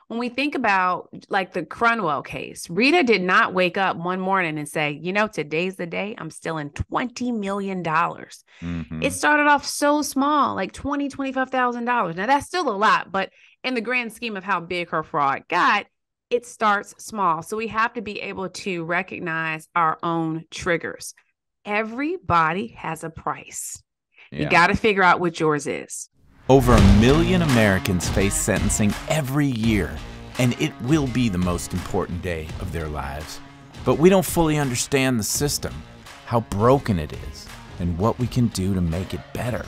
when we think about like the Cronwell case, Rita did not wake up one morning and say, today's the day I'm stealing $20 million. It Hmm. started off so small, like $25,000. Now that's still a lot, but in the grand scheme of how big her fraud got, it starts small. So we have to be able to recognize our own triggers. Everybody has a price. You Yeah. got to figure out what yours is. Over 1 million Americans face sentencing every year, and it will be the most important day of their lives. But we don't fully understand the system, how broken it is, and what we can do to make it better.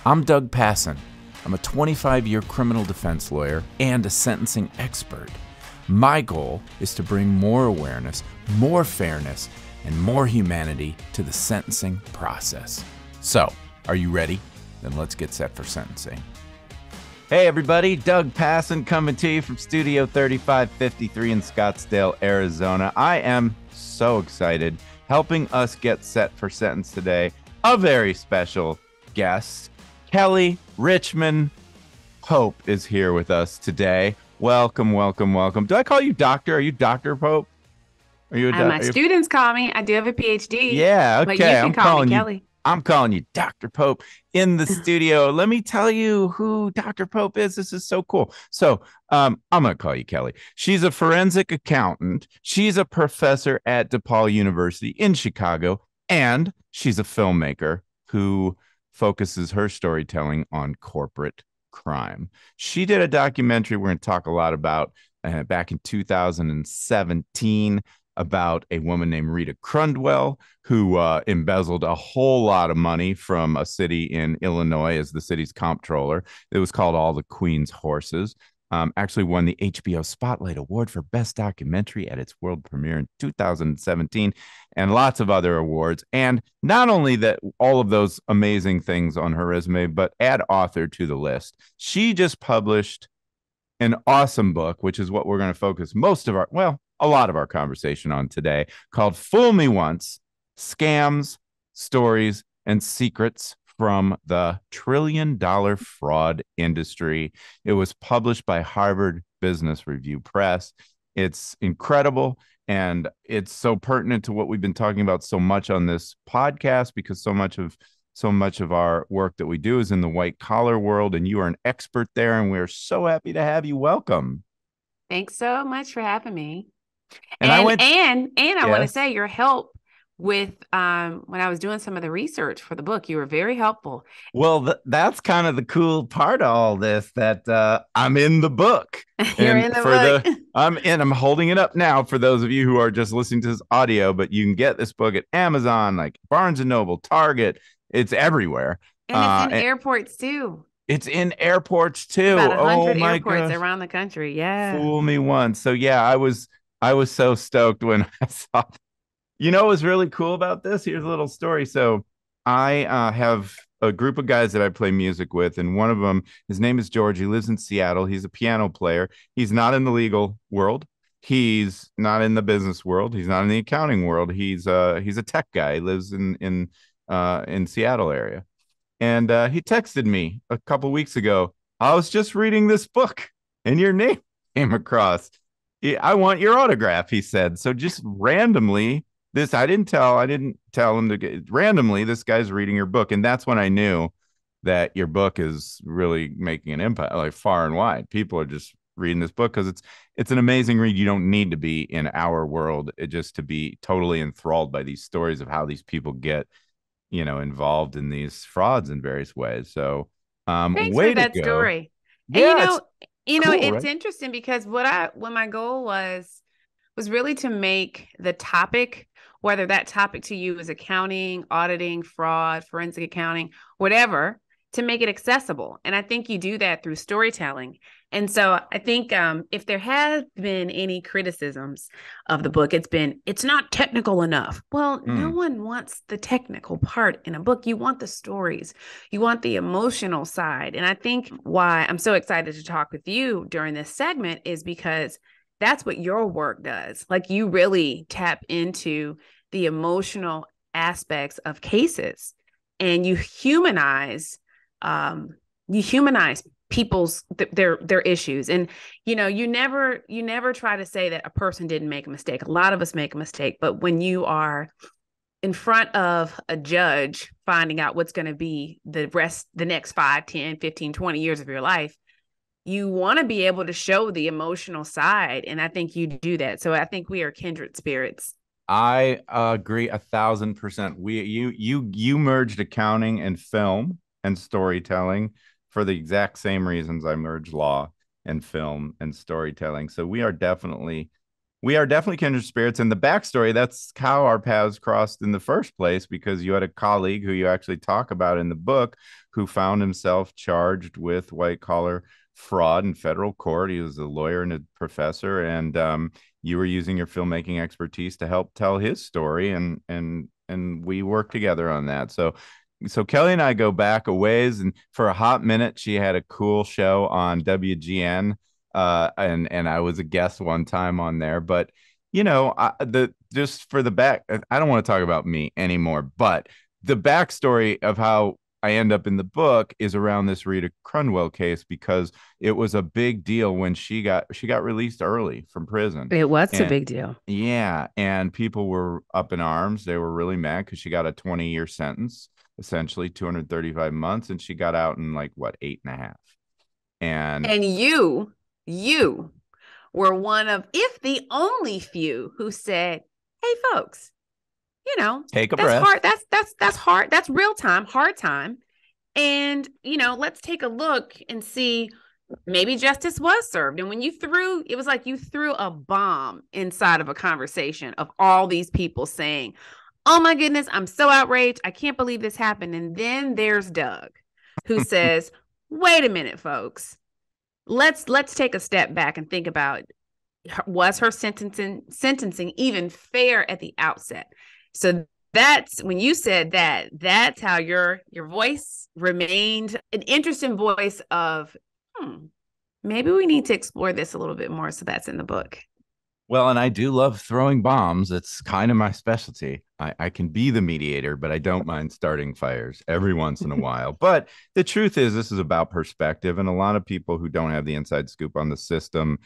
I'm Doug Passon. I'm a 25-year criminal defense lawyer and a sentencing expert. My goal is to bring more awareness, more fairness, and more humanity to the sentencing process. So, are you ready? Then let's get set for sentencing. Hey everybody, Doug Passon coming to you from Studio 3553 in Scottsdale, Arizona. I am so excited, helping us get set for sentence today. A very special guest, Kelly Richmond Pope is here with us today. Welcome, welcome, welcome. Do I call you doctor? Are you Dr. Pope? Are you a My doctor? students call me. I do have a PhD. Yeah, But you okay. can call me Kelly. I'm calling you Dr. Pope in the studio. Let me tell you who Dr. Pope is. This is so cool. So I'm going to call you Kelly. She's a forensic accountant. She's a professor at DePaul University in Chicago. And she's a filmmaker who focuses her storytelling on corporate crime. She did a documentary we're going to talk a lot about back in 2017 about a woman named Rita Crundwell, who embezzled a whole lot of money from a city in Illinois as the city's comptroller. It was called All the Queen's Horses. Actually won the HBO Spotlight Award for Best Documentary at its world premiere in 2017, and lots of other awards. And not only that, all of those amazing things on her resume, but add author to the list. She just published an awesome book, which is what we're going to focus a lot of our conversation on today, called Fool Me Once: Scams, Stories, and Secrets from the $1 trillion Fraud Industry. It was published by Harvard Business Review Press. It's incredible, and it's so pertinent to what we've been talking about so much on this podcast, because so much of our work that we do is in the white collar world, and you are an expert there, and we're so happy to have you. Welcome. Thanks so much for having me. And I And went, and and I want to yes. say your help with when I was doing some of the research for the book, you were very helpful. Well, that's kind of the cool part of all this, that I'm in the book. You're And in the book. I'm holding it up now for those of you who are just listening to this audio, but you can get this book at Amazon, like Barnes and Noble, Target. It's everywhere. And it's in And airports too. it's in airports too. About a Oh hundred my airports gosh. around the country. Yeah. Fool me once. So yeah, I was so stoked when I saw. What was really cool about this? Here's a little story. So I have a group of guys that I play music with, and one of them, his name is George. He lives in Seattle. He's a piano player. He's not in the legal world. He's not in the business world. He's not in the accounting world. He's a tech guy. He lives in Seattle area. And he texted me a couple weeks ago. I was just reading this book, and your name came across. I want your autograph, he said. So just randomly, I didn't tell him to get randomly. This guy's reading your book, and that's when I knew that your book is really making an impact, like far and wide. People are just reading this book because it's an amazing read. You don't need to be in our world just to be totally enthralled by these stories of how these people get involved in these frauds in various ways. So Thanks for way to that go. story. And Yeah, it's cool, it's right? interesting because what my goal was really to make the topic, whether that topic to you is accounting, auditing, fraud, forensic accounting, whatever, to make it accessible. And I think you do that through storytelling. And so I think if there have been any criticisms of the book, it's not technical enough. Well, no Mm, one wants the technical part in a book. You want the stories, you want the emotional side. And I think why I'm so excited to talk with you during this segment is because that's what your work does. Like you really tap into the emotional aspects of cases, and you humanize their issues. And you never try to say that a person didn't make a mistake. A lot of us make a mistake, but when you are in front of a judge finding out what's going to be the next 5, 10, 15, 20 years of your life, you want to be able to show the emotional side, and I think you do that. So I think we are kindred spirits. I agree 1,000%. You merged accounting and film and storytelling for the exact same reasons I merged law and film and storytelling. So we are definitely kindred spirits. And the backstory, that's how our paths crossed in the first place, because you had a colleague who you actually talk about in the book who found himself charged with white collar fraud in federal court. He was a lawyer and a professor, and you were using your filmmaking expertise to help tell his story, and we worked together on that. So Kelly and I go back a ways, and for a hot minute, she had a cool show on WGN, and I was a guest one time on there. But just for the back, I don't want to talk about me anymore. But the backstory of how I end up in the book is around this Rita Crundwell case, because it was a big deal when she got released early from prison. It was a And big deal. yeah, and people were up in arms. They were really mad because she got a 20-year sentence, essentially 235 months, and she got out in like what, 8.5. And And you were one of, if the only few, who said, "Hey, folks, take a that's breath. hard. That's hard. That's real time, hard time. And let's take a look and see, maybe justice was served." And when it was like you threw a bomb inside of a conversation of all these people saying, "Oh my goodness, I'm so outraged. I can't believe this happened." And then there's Doug, who says, "Wait a minute, folks. Let's take a step back and think about, was her sentencing even fair at the outset?" So that's when you said that. That's how your voice remained an interesting voice of, maybe we need to explore this a little bit more. So that's in the book. Well, and I do love throwing bombs. It's kind of my specialty. I can be the mediator, but I don't mind starting fires every once in a while. But the truth is, this is about perspective. And a lot of people who don't have the inside scoop on the system,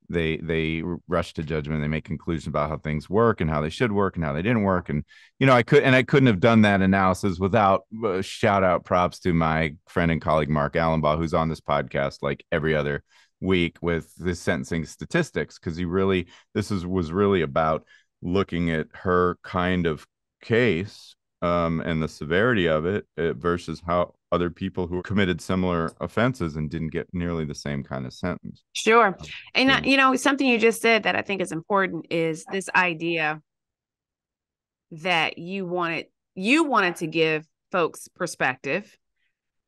they rush to judgment. They make conclusions about how things work and how they should work and how they didn't work. And I couldn't have done that analysis without shout out props to my friend and colleague Mark Allenbaugh, who's on this podcast like every other week with the sentencing statistics, because was really about looking at her kind of case, and the severity of it, versus how other people who committed similar offenses and didn't get nearly the same kind of sentence. Sure. And something you just said that I think is important is this idea that you wanted to give folks perspective.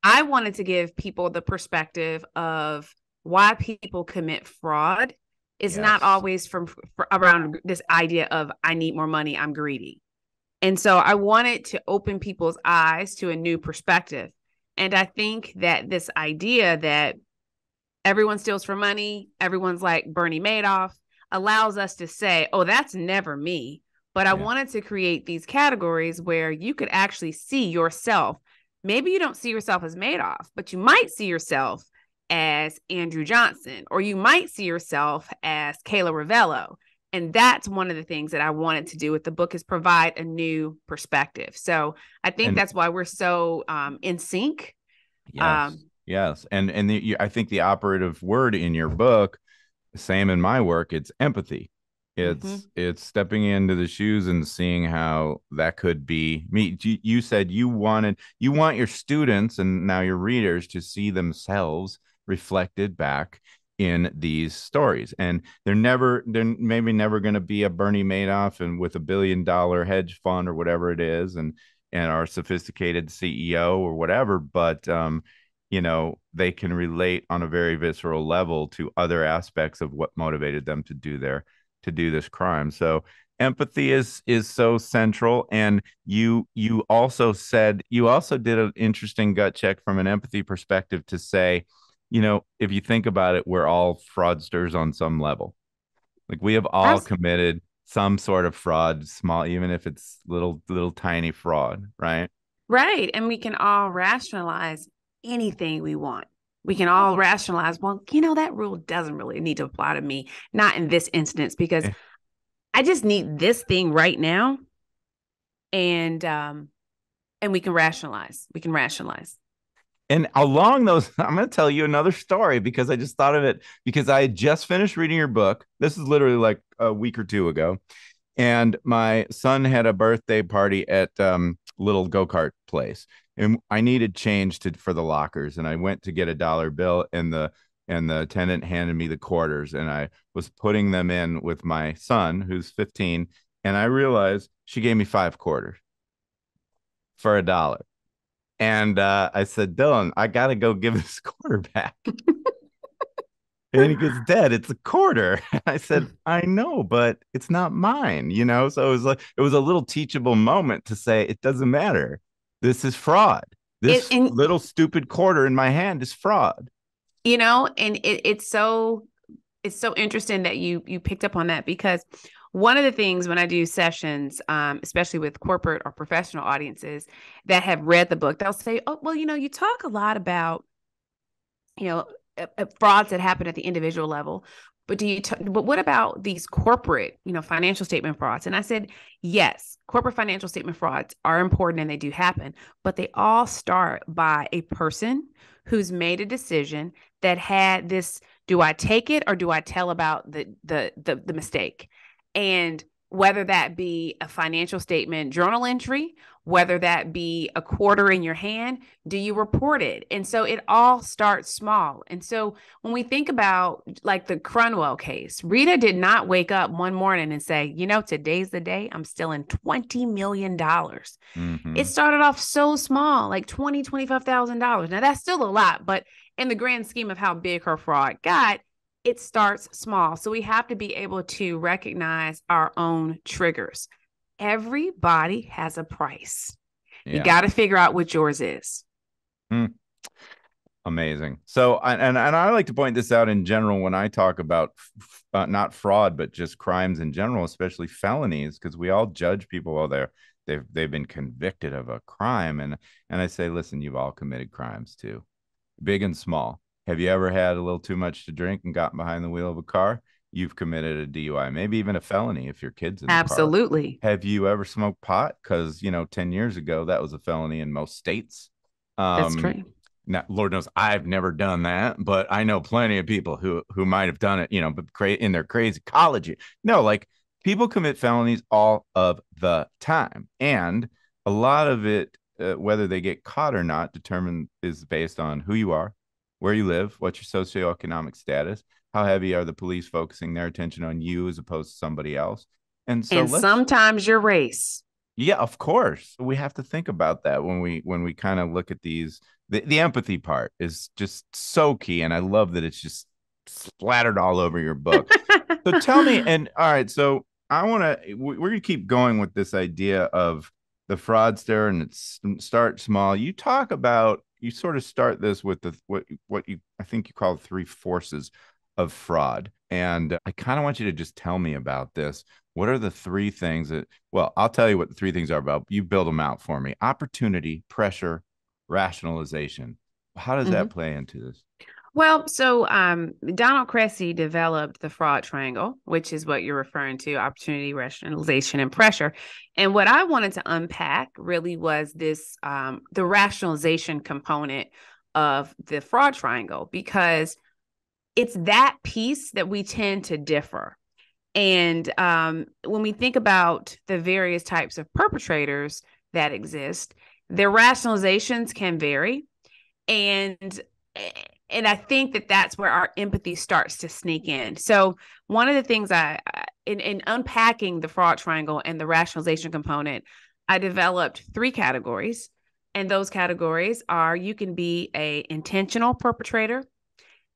I wanted to give people the perspective of why people commit fraud is not always around this idea of, "I need more money, I'm greedy." And so I wanted to open people's eyes to a new perspective. And I think that this idea that everyone steals for money, everyone's like Bernie Madoff, allows us to say, "Oh, that's never me." But I wanted to create these categories where you could actually see yourself. Maybe you don't see yourself as Madoff, but you might see yourself as Andrew Johnson, or you might see yourself as Kayla Ravello. And that's one of the things that I wanted to do with the book, is provide a new perspective. So I think that's why we're so in sync. Yes. Yes. I think the operative word in your book, same in my work, it's empathy. It's stepping into the shoes and seeing how that could be me. You said you want your students and now your readers to see themselves reflected back in these stories, and they're maybe never going to be a Bernie Madoff and with $1 billion hedge fund or whatever it is, and our sophisticated CEO or whatever, but they can relate on a very visceral level to other aspects of what motivated them to do this crime. So empathy is so central. And you also did an interesting gut check from an empathy perspective to say, if you think about it, we're all fraudsters on some level. Like, we have all committed some sort of fraud, small, even if it's little tiny fraud, right? Right. And we can all rationalize anything we want. We can all rationalize, well, that rule doesn't really need to apply to me, not in this instance, because I just need this thing right now. And we can rationalize. We can rationalize. And along those, I'm going to tell you another story because I just thought of it because I had just finished reading your book. This is literally like a week or two ago. And my son had a birthday party at little go-kart place. And I needed change for the lockers. And I went to get a dollar bill and the attendant handed me the quarters. And I was putting them in with my son, who's 15. And I realized she gave me 5 quarters for $1. And I said, Dylan, I got to go give this quarter back. And he goes, Dad, it's a quarter. I said, I know, but it's not mine, So it was a little teachable moment to say, it doesn't matter. This is fraud. This little stupid quarter in my hand is fraud. And it's so interesting that you picked up on that, because one of the things when I do sessions, especially with corporate or professional audiences that have read the book, they'll say, oh, well, you talk a lot about, frauds that happen at the individual level, but but what about these corporate, financial statement frauds? And I said, yes, corporate financial statement frauds are important and they do happen, but they all start by a person who's made a decision that had this, do I take it or do I tell about the mistake? And whether that be a financial statement journal entry, whether that be a quarter in your hand, do you report it? And so it all starts small. And so when we think about like the Crundwell case, Rita did not wake up one morning and say, today's the day I'm stealing $20 million. Mm-hmm. It started off so small, like $25,000. Now that's still a lot, but in the grand scheme of how big her fraud got, it starts small. So we have to be able to recognize our own triggers. Everybody has a price. Yeah. You got to figure out what yours is. Amazing. So, and I like to point this out in general when I talk about not fraud, but just crimes in general, especially felonies, because we all judge people while they've been convicted of a crime, and I say, listen, you've all committed crimes too, big and small. Have you ever had a little too much to drink and gotten behind the wheel of a car? You've committed a DUI, maybe even a felony if your kid's in the car. Absolutely. Have you ever smoked pot? Because 10 years ago that was a felony in most states. That's true. Now, Lord knows I've never done that, but I know plenty of people who might have done it, but in their crazy college. No, like people commit felonies all of the time, and a lot of it, whether they get caught or not, is based on who you are, where you live, what's your socioeconomic status, how heavy are the police focusing their attention on you as opposed to somebody else, and sometimes your race. Yeah, of course, we have to think about that when we kind of look at these. The empathy part is just so key, and I love that it's just splattered all over your book. So tell me, and all right, so we're gonna keep going with this idea of the fraudster, and it's start small. You sort of start this with what I think you call the 3 forces of fraud, and I kind of want you to just tell me about this. What are the 3 things I'll tell you what the 3 things are about. You build them out for me: opportunity, pressure, rationalization. How does that play into this? Well, so Donald Cressy developed the fraud triangle, which is what you're referring to: opportunity, rationalization, and pressure. And what I wanted to unpack really was this, the rationalization component of the fraud triangle, because it's that piece that we tend to differ. And when we think about the various types of perpetrators that exist, their rationalizations can vary. And I think that that's where our empathy starts to sneak in. So one of the things in unpacking the fraud triangle and the rationalization component, I developed 3 categories. And those categories are: you can be an intentional perpetrator,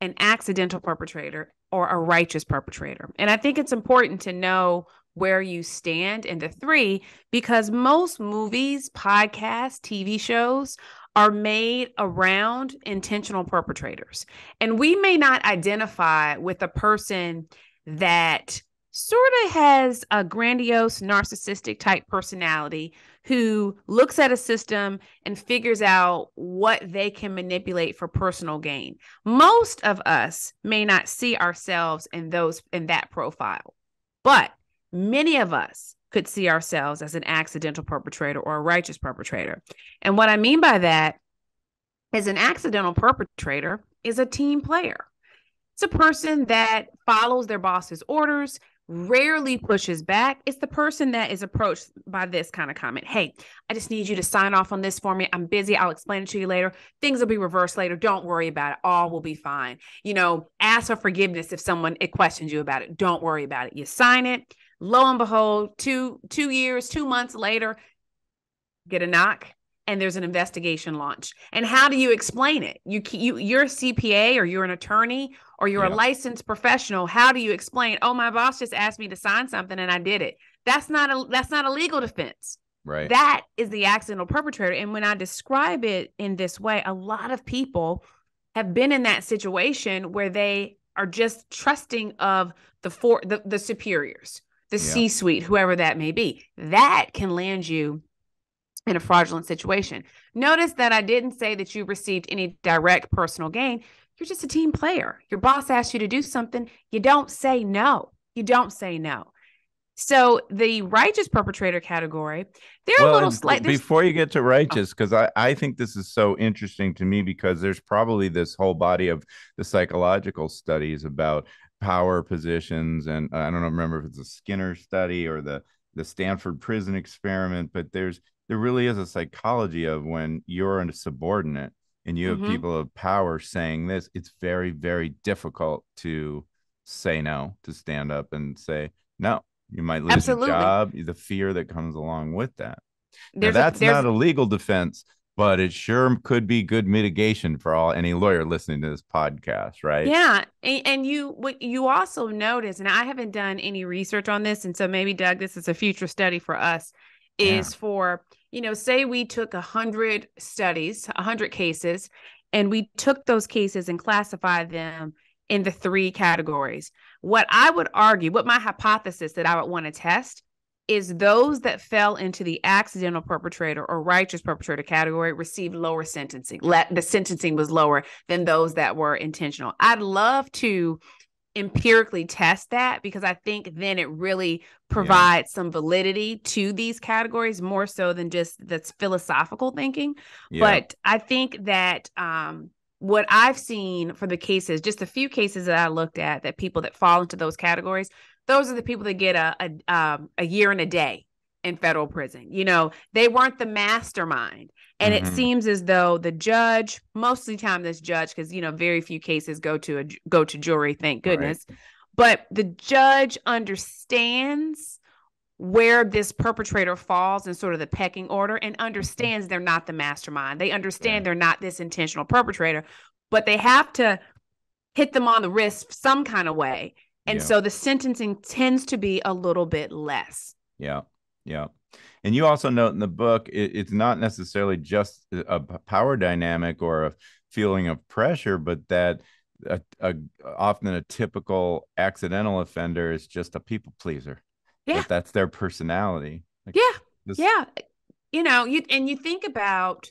an accidental perpetrator, or a righteous perpetrator. And I think it's important to know where you stand in the 3, because most movies, podcasts, TV shows are made around intentional perpetrators. And we may not identify with a person that sort of has a grandiose, narcissistic type personality who looks at a system and figures out what they can manipulate for personal gain. Most of us may not see ourselves in that profile, but many of us could see ourselves as an accidental perpetrator or a righteous perpetrator. And what I mean by that is an accidental perpetrator is a team player. It's a person that follows their boss's orders, rarely pushes back. It's the person that is approached by this kind of comment. Hey, I just need you to sign off on this for me. I'm busy. I'll explain it to you later. Things will be reversed later. Don't worry about it. All will be fine. Ask for forgiveness if someone questions you about it. Don't worry about it. You sign it. Lo and behold, 2 years, 2 months later, get a knock. And there's an investigation launch. And how do you explain it? You're a CPA or you're an attorney or you're a licensed professional. How do you explain, oh, my boss just asked me to sign something and I did it? That's not a legal defense. Right. That is the accidental perpetrator. And when I describe it in this way, a lot of people have been in that situation where they are just trusting of the superiors, the C-suite, whoever that may be. That can land you in a fraudulent situation. Notice that I didn't say that you received any direct personal gain. You're just a team player. Your boss asked you to do something. You don't say no. You don't say no. So the righteous perpetrator category, they're a little slight. Before you get to righteous, because I think this is so interesting to me, because there's probably this whole body of the psychological studies about power positions. And I don't remember if it's a Skinner study or the Stanford prison experiment, but there really is a psychology of when you're a subordinate and you have people of power saying this, it's very, very difficult to say no, to stand up and say, no, you might lose your job, the fear that comes along with that. Now, that's not a legal defense, but it sure could be good mitigation for any lawyer listening to this podcast, right? Yeah. And what you also notice, and I haven't done any research on this, and so maybe, Doug, this is a future study for us, is for, say we took 100 studies, 100 cases, and we took those cases and classified them in the 3 categories. What I would argue, what my hypothesis that I would want to test is those that fell into the accidental perpetrator or righteous perpetrator category received lower sentencing. The sentencing was lower than those that were intentional. I'd love to empirically test that, because I think then it really provides some validity to these categories, more so than just that's philosophical thinking. But I think that what I've seen for the cases, just a few cases that I looked at, that people that fall into those categories, those are the people that get a year and a day in federal prison. They weren't the mastermind. And it seems as though the judge, most of the time this judge, because, very few cases go to jury, thank goodness. Right. But the judge understands where this perpetrator falls in sort of the pecking order, and understands they're not the mastermind. They understand they're not this intentional perpetrator, but they have to hit them on the wrist some kind of way. And so the sentencing tends to be a little bit less. Yeah. And you also note in the book, it's not necessarily just a power dynamic or a feeling of pressure, but that often a typical accidental offender is just a people pleaser. Yeah. That's their personality. Yeah. You think about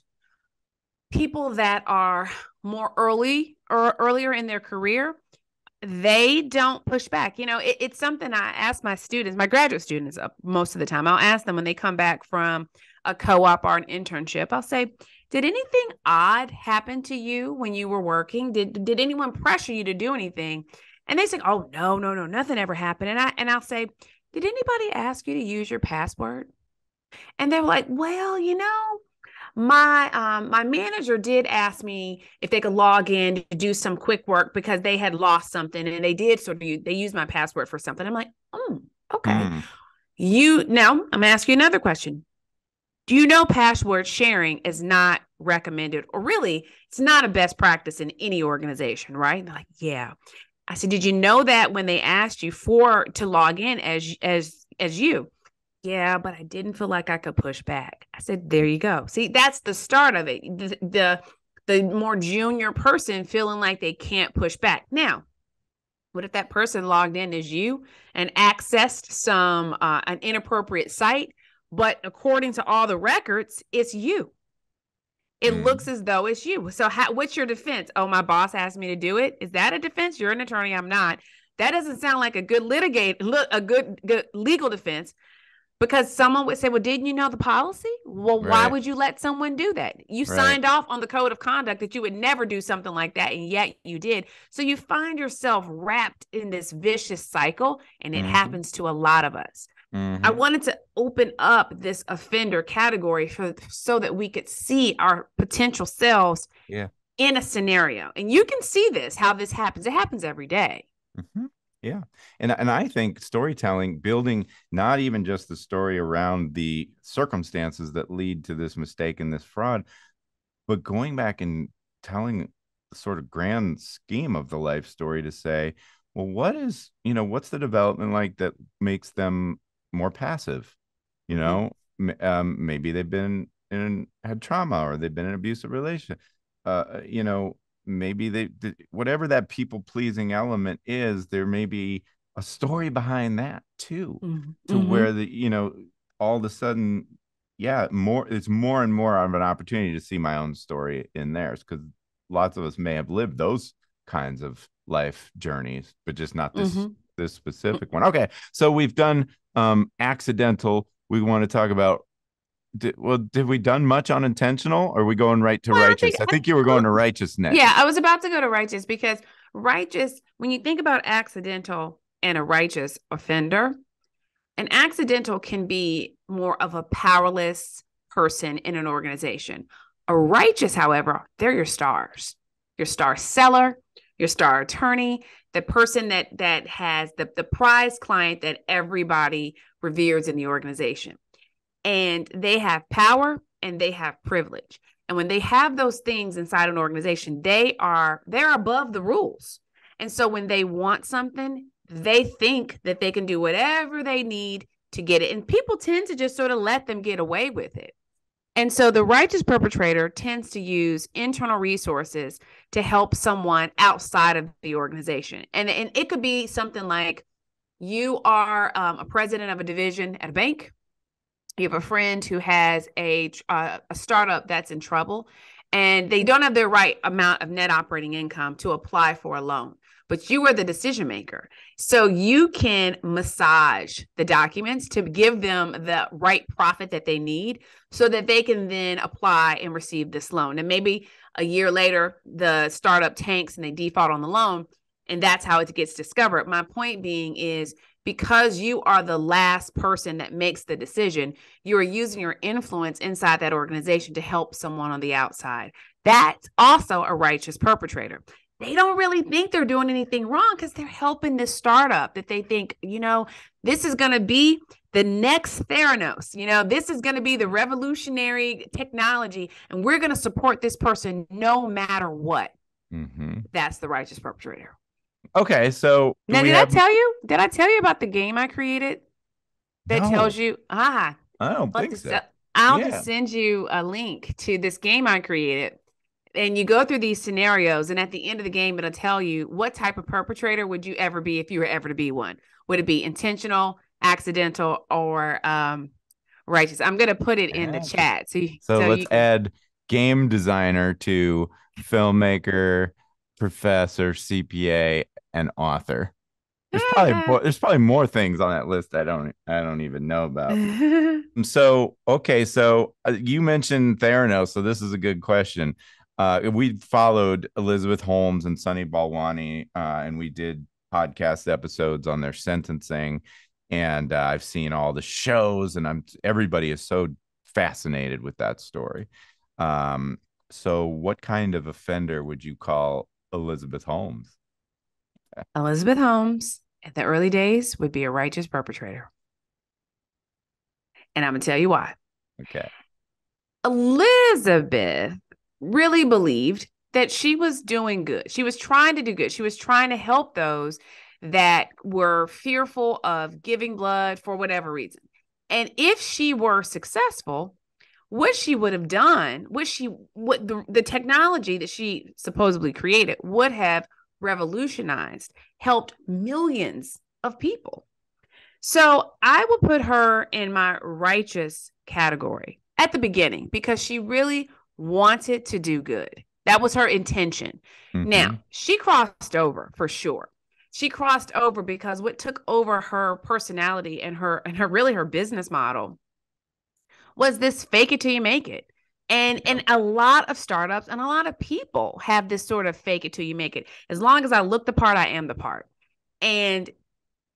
people that are more earlier in their career, they don't push back. It's something I ask my students, my graduate students, most of the time. I'll ask them when they come back from a co-op or an internship. I'll say, did anything odd happen to you when you were working? Did anyone pressure you to do anything? And they say, oh, no, nothing ever happened. And I'll say, did anybody ask you to use your password? And they're like, well, my manager did ask me if they could log in to do some quick work because they had lost something, and they did they used my password for something. I'm like, okay. Now I'm gonna ask you another question. Do you know password sharing is not recommended, or really it's not a best practice in any organization, right? And they're like, yeah. I said, did you know that when they asked you to log in as you? Yeah, but I didn't feel like I could push back. I said, there you go. See, that's the start of it. The more junior person feeling like they can't push back. Now, What if that person logged in as you and accessed some an inappropriate site, but according to all the records, it's you. It looks as though it's you. So what's your defense? Oh, my boss asked me to do it. Is that a defense? You're an attorney. I'm not. That doesn't sound like a good good legal defense, because someone would say, well, didn't you know the policy? Well, why Right. would you let someone do that? You Right. signed off on the code of conduct that you would never do something like that, and yet you did. So you find yourself wrapped in this vicious cycle, and it happens to a lot of us. I wanted to open up this offender category so that we could see our potential selves in a scenario. And you can see this, how this happens. It happens every day. Yeah. And I think storytelling, building not even just the story around the circumstances that lead to this mistake and this fraud, but going back and telling the sort of grand scheme of the life story to say, well, what's the development like that makes them more passive? Maybe they've been had trauma, or they've been in an abusive relationship. Maybe whatever that people pleasing element is, there may be a story behind that too, to where all of a sudden, it's more and more of an opportunity to see my own story in theirs, because lots of us may have lived those kinds of life journeys, but just not this specific one. Okay, so we've done accidental. We want to talk about, did we done much on intentional, or are we going right to righteous? I think you were going to righteous next. Yeah, I was about to go to righteous, because righteous, when you think about accidental and a righteous offender, an accidental can be more of a powerless person in an organization. A righteous, however, they're your stars, your star seller, your star attorney, the person that has the prize client that everybody reveres in the organization. And they have power and they have privilege. And when they have those things inside an organization, they're above the rules. And so when they want something, they think that they can do whatever they need to get it. And people tend to just sort of let them get away with it. And so the righteous perpetrator tends to use internal resources to help someone outside of the organization. And it could be something like, you are a president of a division at a bank. You have a friend who has a startup that's in trouble, and they don't have the right amount of net operating income to apply for a loan, but you are the decision maker. So you can massage the documents to give them the right profit that they need so that they can then apply and receive this loan. And maybe a year later, the startup tanks and they default on the loan, and that's how it gets discovered. My point being is, because you are the last person that makes the decision, you are using your influence inside that organization to help someone on the outside. That's also a righteous perpetrator. They don't really think they're doing anything wrong because they're helping this startup that they think, this is going to be the next Theranos. This is going to be the revolutionary technology, and we're going to support this person no matter what. That's the righteous perpetrator. Okay, so now, did I tell you about the game I created that tells you? I don't think so. I'll just send you a link to this game I created, and you go through these scenarios, and at the end of the game, it'll tell you what type of perpetrator would you ever be if you were ever to be one. Would it be intentional, accidental, or righteous? I'm going to put it in the chat. So let's add game designer to filmmaker, professor, CPA, and author. There's probably more things on that list I don't even know about. So you mentioned Theranos, so this is a good question. We followed Elizabeth Holmes and Sunny Balwani, and we did podcast episodes on their sentencing, and I've seen all the shows, and everybody is so fascinated with that story. So what kind of offender would you call Elizabeth Holmes? Elizabeth Holmes, in the early days, would be a righteous perpetrator. And I'm going to tell you why. Okay. Elizabeth really believed that she was doing good. She was trying to do good. She was trying to help those that were fearful of giving blood for whatever reason. And if she were successful, what she would have done, what the technology that she supposedly created would have revolutionized, helped millions of people. So I will put her in my righteous category at the beginning because she really wanted to do good. That was her intention. Now, Mm-hmm. she crossed over for sure. She crossed over because what took over her personality and her really her business model was this fake it till you make it. And a lot of startups and a lot of people have this sort of fake it till you make it. As long as I look the part, I am the part. And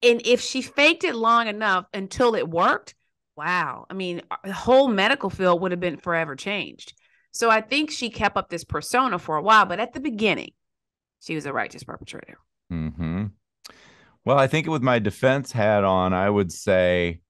and if she faked it long enough until it worked, wow. I mean, the whole medical field would have been forever changed. So I think she kept up this persona for a while, but at the beginning, she was a righteous perpetrator. Mm-hmm. Well, I think with my defense hat on, I would say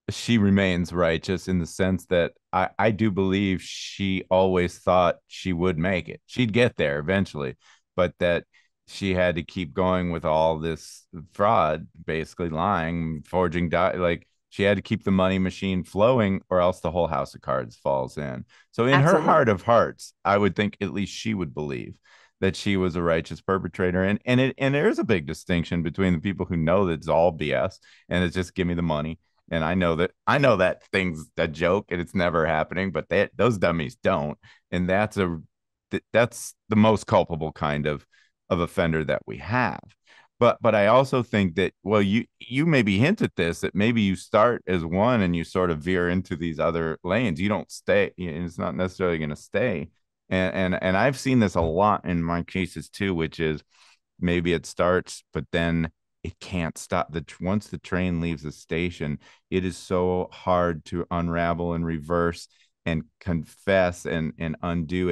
she remains righteous in the sense that I do believe she always thought she would make it. She'd get there eventually, but that she had to keep going with all this fraud, basically lying, forging, like she had to keep the money machine flowing or else the whole house of cards falls in. So in her heart Absolutely. of hearts, I would think at least she would believe that she was a righteous perpetrator. And there's a big distinction between the people who know that it's all BS and it's just give me the money, and I know that thing's a joke and it's never happening, but those dummies don't. And that's the most culpable kind of offender that we have. But I also think that, well, you maybe hint at this, that maybe you start as one and you sort of veer into these other lanes. You don't stay, it's not necessarily going to stay. And I've seen this a lot in my cases too, which is maybe it starts, but then it can't stop. Once the train leaves the station, it is so hard to unravel and reverse and confess and undo.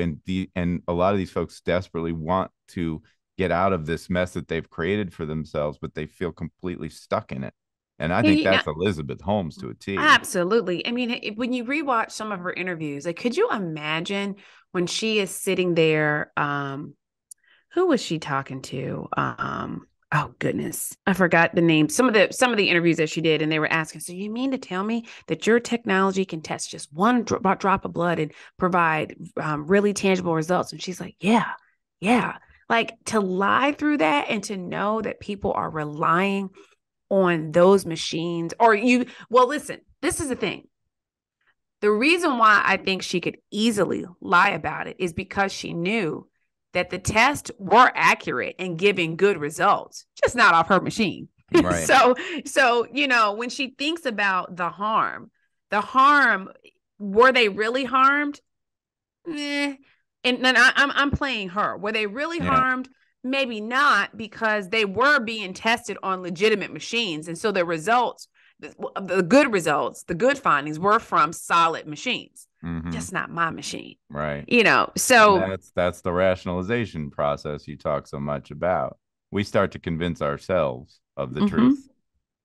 And a lot of these folks desperately want to get out of this mess that they've created for themselves, but they feel completely stuck in it. And I think You know, that's Elizabeth Holmes to a T. absolutely. I mean, when you rewatch some of her interviews, like, could you imagine when she is sitting there? Who was she talking to? Oh goodness, I forgot the name. Some of the interviews that she did, and they were asking, "So you mean to tell me that your technology can test just one drop of blood and provide really tangible results?" And she's like, "Yeah, yeah." Like to lie through that and to know that people are relying on those machines, or you. Well, listen, this is the thing. The reason why I think she could easily lie about it is because she knew that the tests were accurate and giving good results, just not off her machine. Right. So when she thinks about the harm, were they really harmed? Eh. And then I'm playing her. Were they really Yeah. harmed? Maybe not, because they were being tested on legitimate machines, and so the results, the good results, the good findings were from solid machines. Mm-hmm. Just not my machine. Right. And So that's the rationalization process you talk so much about. We start to convince ourselves of the mhm. truth.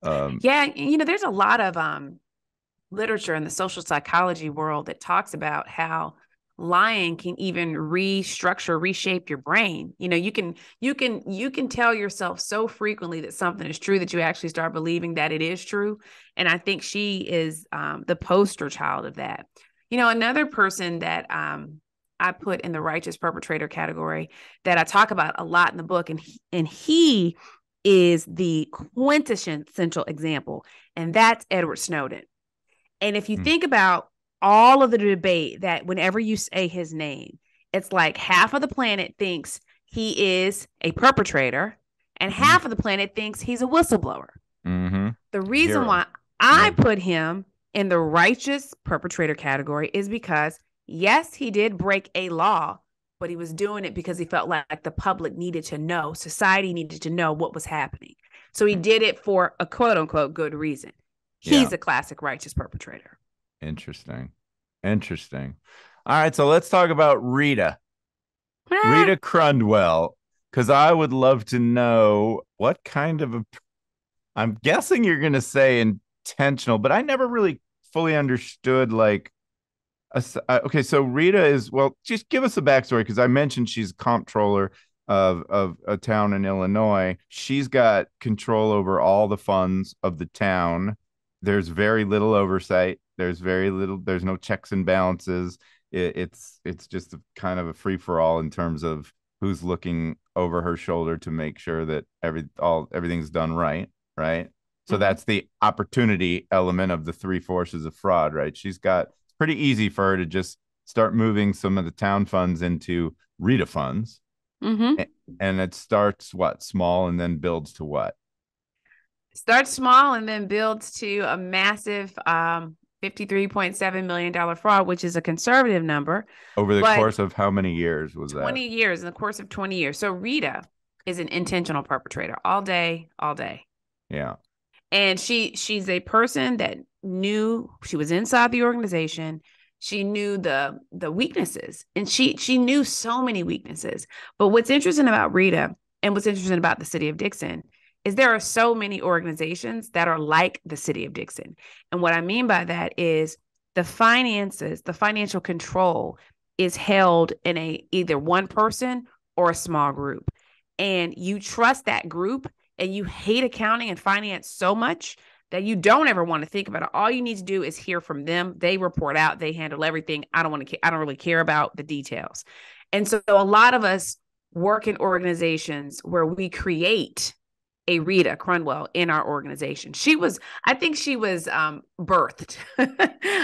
Um, Yeah, there's a lot of literature in the social psychology world that talks about how lying can even restructure, reshape your brain. You can tell yourself so frequently that something is true that you actually start believing that it is true. And I think she is the poster child of that. Another person that I put in the righteous perpetrator category that I talk about a lot in the book, and he is the quintessential example, and that's Edward Snowden. And if you mm, think about all of the debate that whenever you say his name, it's like half of the planet thinks he is a perpetrator and mm, half of the planet thinks he's a whistleblower. mm-hmm. The reason Zero. why I Yeah. put him in the righteous perpetrator category is because, yes, he did break a law, but he was doing it because he felt like the public needed to know, society needed to know what was happening. So he did it for a quote unquote good reason. Yeah. He's a classic righteous perpetrator. Interesting. Interesting. All right. So let's talk about Rita. Ah, Rita Crundwell. Because I would love to know what kind of a, I'm guessing you're going to say intentional, but I never really fully understood like okay, so Rita is, well, just give us a backstory because I mentioned she's comptroller of a town in Illinois. She's got control over all the funds of the town. There's very little oversight. There's no checks and balances. It's just kind of a free for all in terms of who's looking over her shoulder to make sure that everything's done right, right? So Mm-hmm. that's the opportunity element of the three forces of fraud, right? It's pretty easy for her to just start moving some of the town funds into Rita funds. Mm-hmm. And it starts what, small, and then builds to what? Starts small and then builds to a massive $53.7 million fraud, which is a conservative number, Over the but course of how many years was that? 20 years, in the course of 20 years. So Rita is an intentional perpetrator all day, all day. Yeah. And she's a person that knew she was inside the organization. She knew the weaknesses, and she knew so many weaknesses. But what's interesting about Rita and what's interesting about the city of Dixon is there are so many organizations that are like the city of Dixon. And what I mean by that is the finances, the financial control is held in a either one person or a small group. And you trust that group and you hate accounting and finance so much that you don't ever want to think about it. All you need to do is hear from them. They report out, they handle everything. I don't really care about the details. And so a lot of us work in organizations where we create a Rita Crundwell in our organization. I think she was birthed.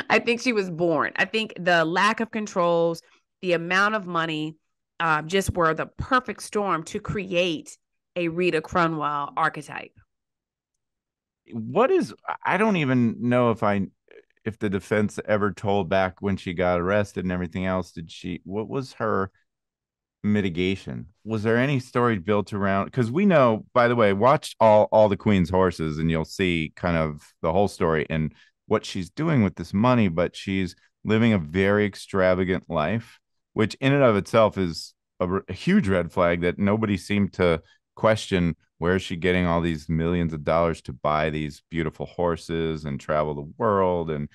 I think she was born. I think the lack of controls, the amount of money, just were the perfect storm to create a Rita Cronwell archetype. I don't even know if the defense ever told back when she got arrested and everything else. What was her mitigation? Was there any story built around? Because we know, by the way, watch all the Queen's horses and you'll see kind of the whole story and what she's doing with this money, but she's living a very extravagant life, which in and of itself is a huge red flag that nobody seemed to question. Where is she getting all these millions of dollars to buy these beautiful horses and travel the world and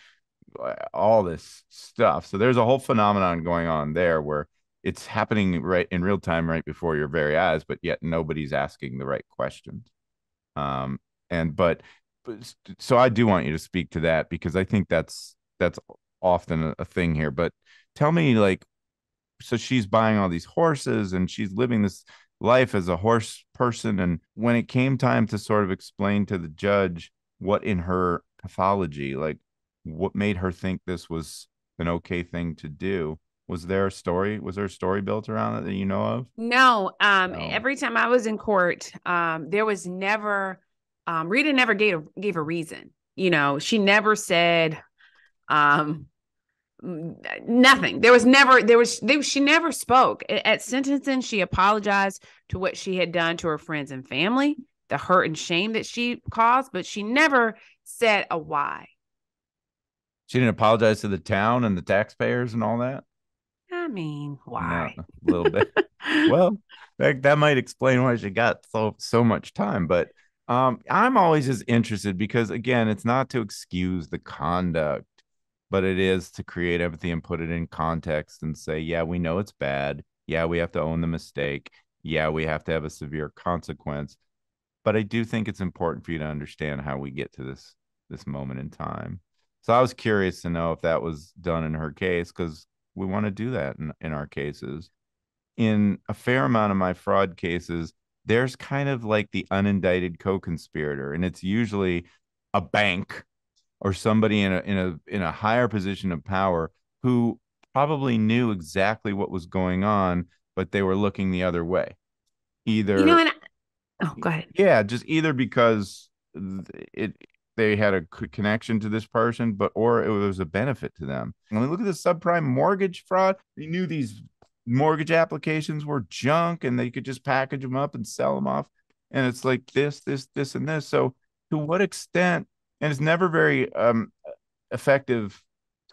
all this stuff? So there's a whole phenomenon going on there where it's happening right in real time, right before your very eyes, but yet nobody's asking the right questions. Um, but so I do want you to speak to that because I think that's often a thing here. But tell me, like, so she's buying all these horses and she's living this life as a horse person. And when it came time to sort of explain to the judge what in her pathology, like what made her think this was an okay thing to do, was there a story? Was there a story built around it that you know of? No, No. every time I was in court, there was never, Rita never gave a reason. You know, she never said, um, nothing. She never spoke. At sentencing, she apologized to what she had done to her friends and family, the hurt and shame that she caused, but she never said a why. She didn't apologize to the town and the taxpayers and all that? I mean, No, why? a little bit. Well, that might explain why she got so much time. But I'm always just interested because again, it's not to excuse the conduct, but it is to create empathy and put it in context and say, yeah, we know it's bad. Yeah, we have to own the mistake. Yeah, we have to have a severe consequence. But I do think it's important for you to understand how we get to this moment in time. So I was curious to know if that was done in her case because we want to do that in our cases. In a fair amount of my fraud cases, there's kind of like the unindicted co-conspirator, and it's usually a bank or somebody in a higher position of power who probably knew exactly what was going on, but they were looking the other way. You know, Either and oh, go ahead. yeah, just either because it they had a connection to this person, but or it was a benefit to them. When we look at the subprime mortgage fraud, they knew these mortgage applications were junk and they could just package them up and sell them off. And it's like this, and this. So to what extent, and it's never very effective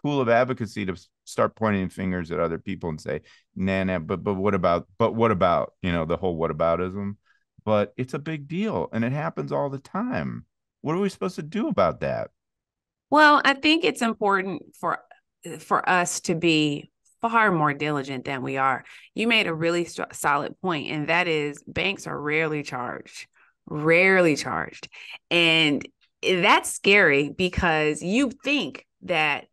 tool of advocacy to start pointing fingers at other people and say, nah, but what about, the whole whataboutism? But it's a big deal and it happens all the time. What are we supposed to do about that? Well, I think it's important for us to be far more diligent than we are. You made a really solid point, and that is banks are rarely charged. And that's scary because you think that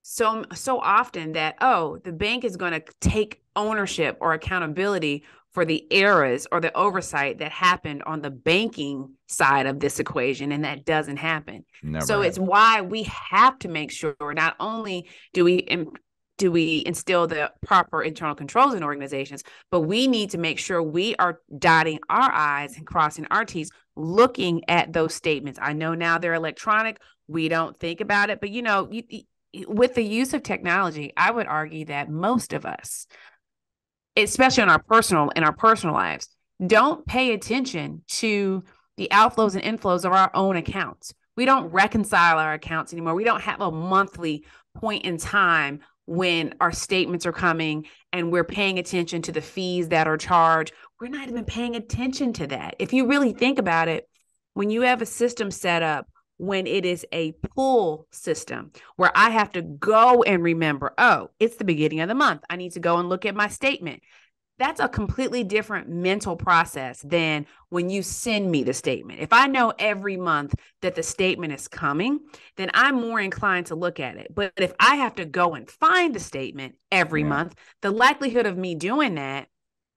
so often that, oh, the bank is going to take ownership or accountability for the errors or the oversight that happened on the banking side of this equation, and that doesn't happen. So it's why we have to make sure not only do we instill the proper internal controls in organizations, but we need to make sure we are dotting our I's and crossing our T's, looking at those statements. I know now they're electronic. We don't think about it, but with the use of technology, I would argue that most of us, especially in our personal lives, don't pay attention to the outflows and inflows of our own accounts. We don't reconcile our accounts anymore. We don't have a monthly point in time when our statements are coming and we're paying attention to the fees that are charged. We're not even paying attention to that. If you really think about it, when you have a system set up, when it is a pull system where I have to go and remember, oh, it's the beginning of the month, I need to go and look at my statement. That's a completely different mental process than when you send me the statement. If I know every month that the statement is coming, then I'm more inclined to look at it. But if I have to go and find the statement every month, the likelihood of me doing that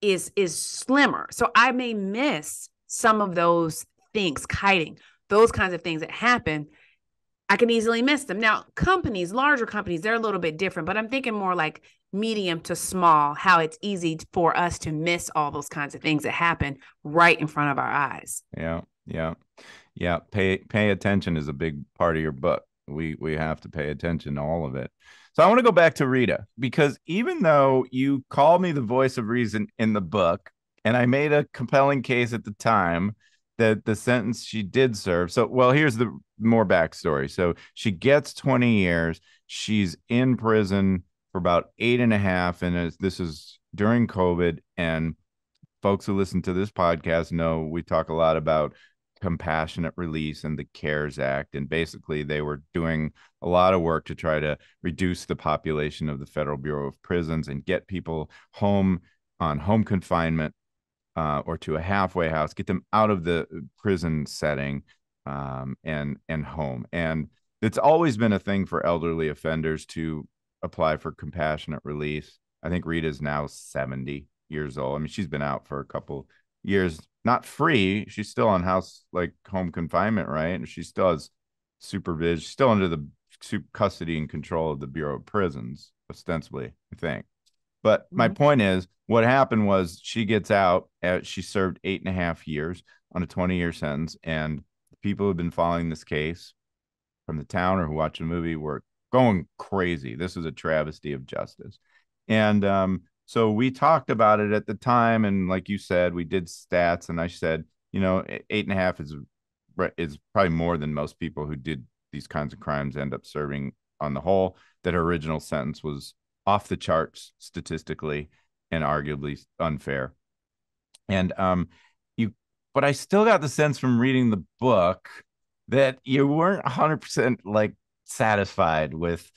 is slimmer. So I may miss some of those things, kiting, those kinds of things that happen. I can easily miss them. Now, larger companies, they're a little bit different, but I'm thinking more like medium to small, how it's easy for us to miss all those kinds of things that happen right in front of our eyes. Yeah. Pay attention is a big part of your book. We have to pay attention to all of it. So I want to go back to Rita, because even though you called me the voice of reason in the book, and I made a compelling case at the time that the sentence she did serve. So, well, here's the more backstory. So she gets 20 years. She's in prison for about 8.5. And this is during COVID. And folks who listen to this podcast know we talk a lot about compassionate release and the CARES Act. And basically, they were doing a lot of work to try to reduce the population of the Federal Bureau of Prisons and get people home on home confinement, or to a halfway house, get them out of the prison setting, and home. And it's always been a thing for elderly offenders to apply for compassionate release. I think Rita's now 70 years old. I mean, she's been out for a couple years, not free. She's still on home confinement, right? And she still has supervision. She's still under the custody and control of the Bureau of Prisons, ostensibly, I think. But my point is, what happened was she gets out. She served 8.5 years on a 20-year sentence. And people who've been following this case from the town or who watch the movie were going crazy. This is a travesty of justice. And so we talked about it at the time. And like you said, we did stats. And I said, 8.5 is probably more than most people who did these kinds of crimes end up serving on the whole, that her original sentence was off the charts statistically and arguably unfair. And but I still got the sense from reading the book that you weren't 100% satisfied with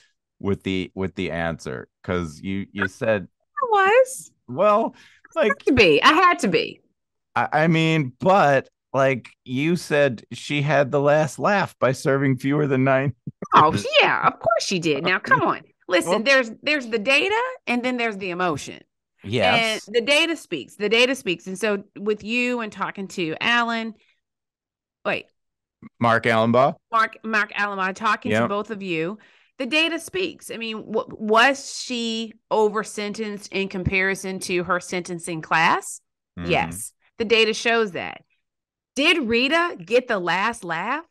the answer, because you said I was. Well, I had to be. I mean, but you said she had the last laugh by serving fewer than 9. Oh yeah, of course she did. Now come on. Listen, Well, there's the data and then there's the emotion. yes. And the data speaks. The data speaks. And so with you and talking to Mark Allenbaugh, talking to both of you, the data speaks. I mean, was she over sentenced in comparison to her sentencing class? Mm-hmm. Yes. The data shows that. Did Rita get the last laugh?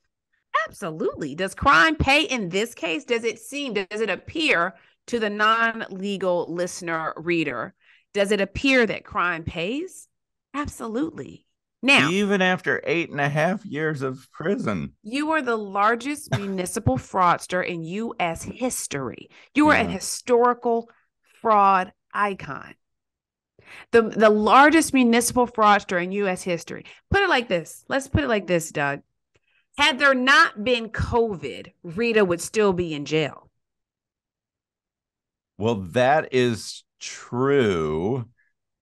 Absolutely. Does crime pay in this case? Does it appear to the non-legal listener reader? Does it appear that crime pays? Absolutely. Now, even after 8.5 years of prison, you are the largest municipal fraudster in U.S. history. You are a historical fraud icon. The largest municipal fraudster in U.S. history. Put it like this. Let's put it like this, Doug. Had there not been COVID, Rita would still be in jail. Well, that is true.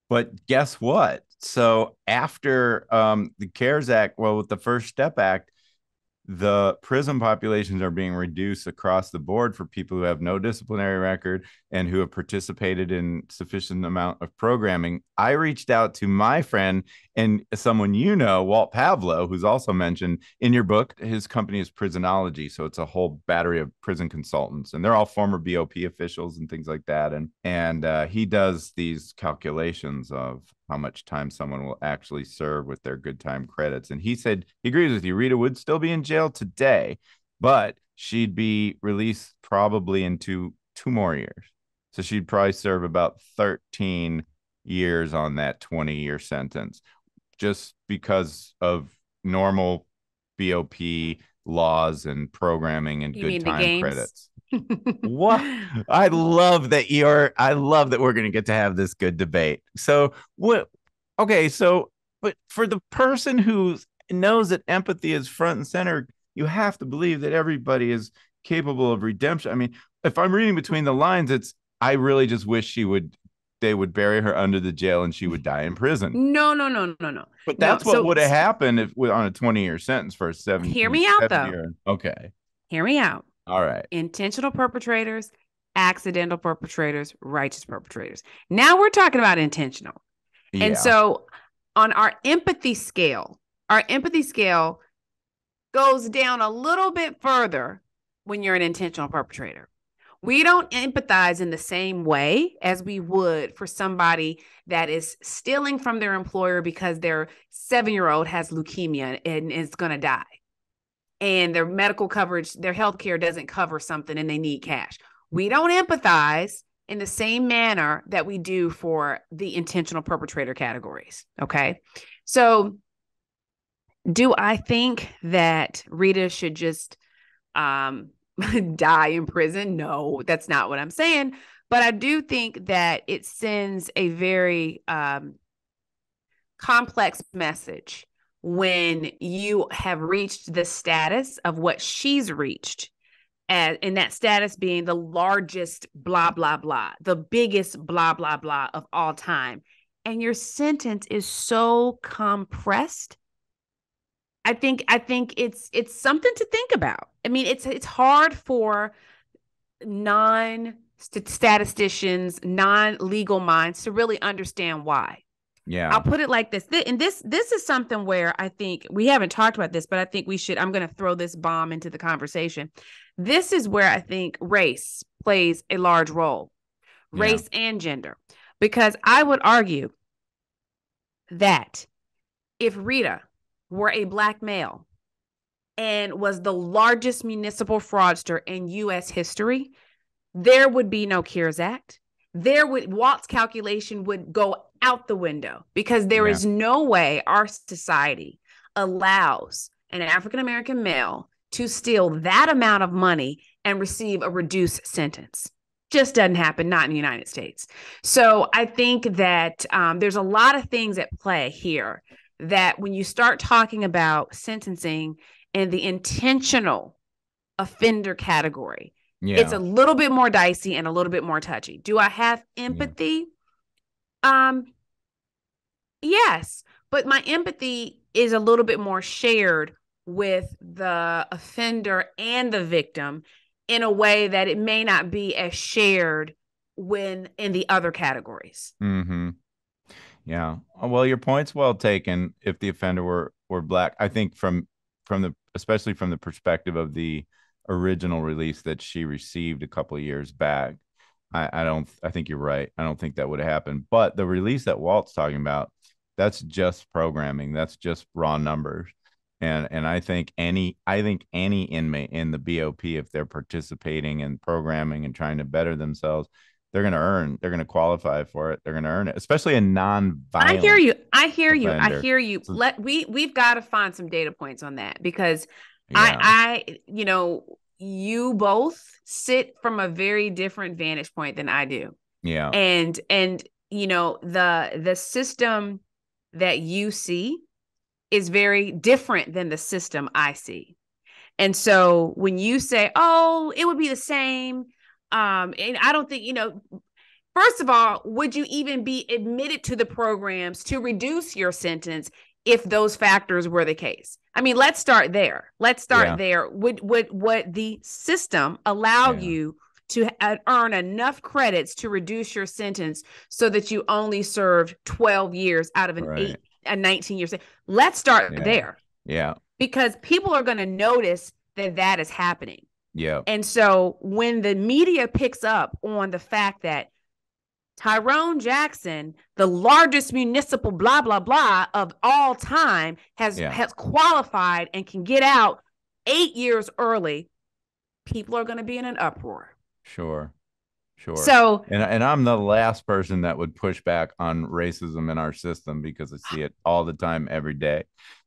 But guess what? So after the CARES Act, with the First Step Act, the prison populations are being reduced across the board for people who have no disciplinary record and who have participated in sufficient amount of programming. I reached out to my friend and someone Walt Pavlo, who's also mentioned in your book. His company is Prisonology, so it's a whole battery of prison consultants, and they're all former BOP officials and things like that. And he does these calculations of how much time someone will actually serve with their good time credits. And he said he agrees with you. Rita would still be in jail today, but she'd be released probably in two more years. So she'd probably serve about 13 years on that 20-year sentence just because of normal BOP laws and programming and You good mean the time games? credits. What? I love that we're going to get to have this good debate. So what? Okay. So, but for the person who knows that empathy is front and center, you have to believe that everybody is capable of redemption. I mean, if I'm reading between the lines, I really just wish they would bury her under the jail and she would die in prison. No. But No. that's what So would have happened if on a 20-year sentence for a hear me out, 70 though. year. Okay. Hear me out. All right. Intentional perpetrators, accidental perpetrators, righteous perpetrators. Now we're talking about intentional. Yeah. And so on our empathy scale goes down a little bit further when you're an intentional perpetrator. We don't empathize in the same way as we would for somebody that is stealing from their employer because their 7-year-old has leukemia and is going to die. And their medical coverage, their health care doesn't cover something and they need cash. We don't empathize in the same manner that we do for the intentional perpetrator categories. Okay. So do I think that Rita should just die in prison? No, that's not what I'm saying. But I do think that it sends a very complex message when you have reached the status of what she's reached, and that status being the largest blah, blah, blah, the biggest blah, blah, blah of all time. And your sentence is so compressed. I think it's something to think about. I mean, it's hard for non-statisticians, non-legal minds to really understand why. Yeah. I'll put it like this. And this is something where I think we haven't talked about this, but I think we should. I'm going to throw this bomb into the conversation. This is where I think race plays a large role, race and gender, because I would argue that if Rita were a Black male and was the largest municipal fraudster in U.S. history, there would be no Cures Act. Walt's calculation would go out the window because there is no way our society allows an African-American male to steal that amount of money and receive a reduced sentence. Just doesn't happen, not in the United States. So I think that there's a lot of things at play here that when you start talking about sentencing in the intentional offender category, it's a little bit more dicey and a little bit more touchy. Do I have empathy? Yes, but my empathy is a little bit more shared with the offender and the victim in a way that it may not be as shared when in the other categories. Mm-hmm. Yeah. Well, your point's well taken. If the offender were Black, I think especially from the perspective of the original release that she received a couple of years back, I think you're right. I don't think that would happen. But the release that Walt's talking about, that's just programming. That's just raw numbers. And I think any inmate in the BOP, if they're participating in programming and trying to better themselves, they're going to qualify for it. They're going to earn it, especially a non-violent. I hear you. So, we've got to find some data points on that because you both sit from a very different vantage point than I do. Yeah. And the system that you see is very different than the system I see. And so when you say, oh, it would be the same, and I don't think, first of all, would you even be admitted to the programs to reduce your sentence if those factors were the case? I mean, let's start there. Let's start Yeah. there. Would the system allow Yeah. you to earn enough credits to reduce your sentence so that you only served 12 years out of Right. a 19 years? Let's start Yeah. there Yeah. because people are going to notice that that is happening. Yeah. And so when the media picks up on the fact that Tyrone Jackson, the largest municipal blah blah blah of all time, Yeah. has qualified and can get out 8 years early, people are going to be in an uproar. Sure. Sure. So And I'm the last person that would push back on racism in our system because I see it all the time every day.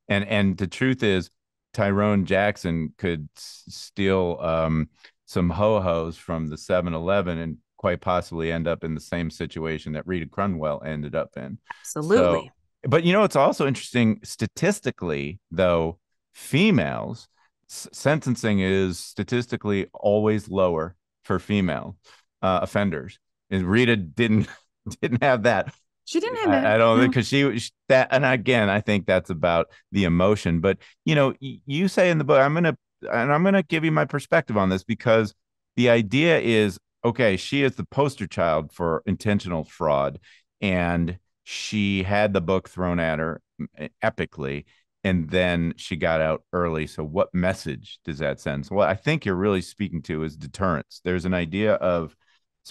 And the truth is Tyrone Jackson could steal some ho-hos from the 7-Eleven and quite possibly end up in the same situation that Rita Crundwell ended up in. So, absolutely. but it's also interesting statistically, though, females sentencing is statistically always lower for female offenders. And Rita didn't have that. She didn't have I that. don't think No. because she that, and again, I think that's about the emotion. But you say in the book, I'm gonna give you my perspective on this because the idea is okay. She is the poster child for intentional fraud, and she had the book thrown at her epically, and then she got out early. So, what message does that send? So, what I think you're really speaking to is deterrence. There's an idea of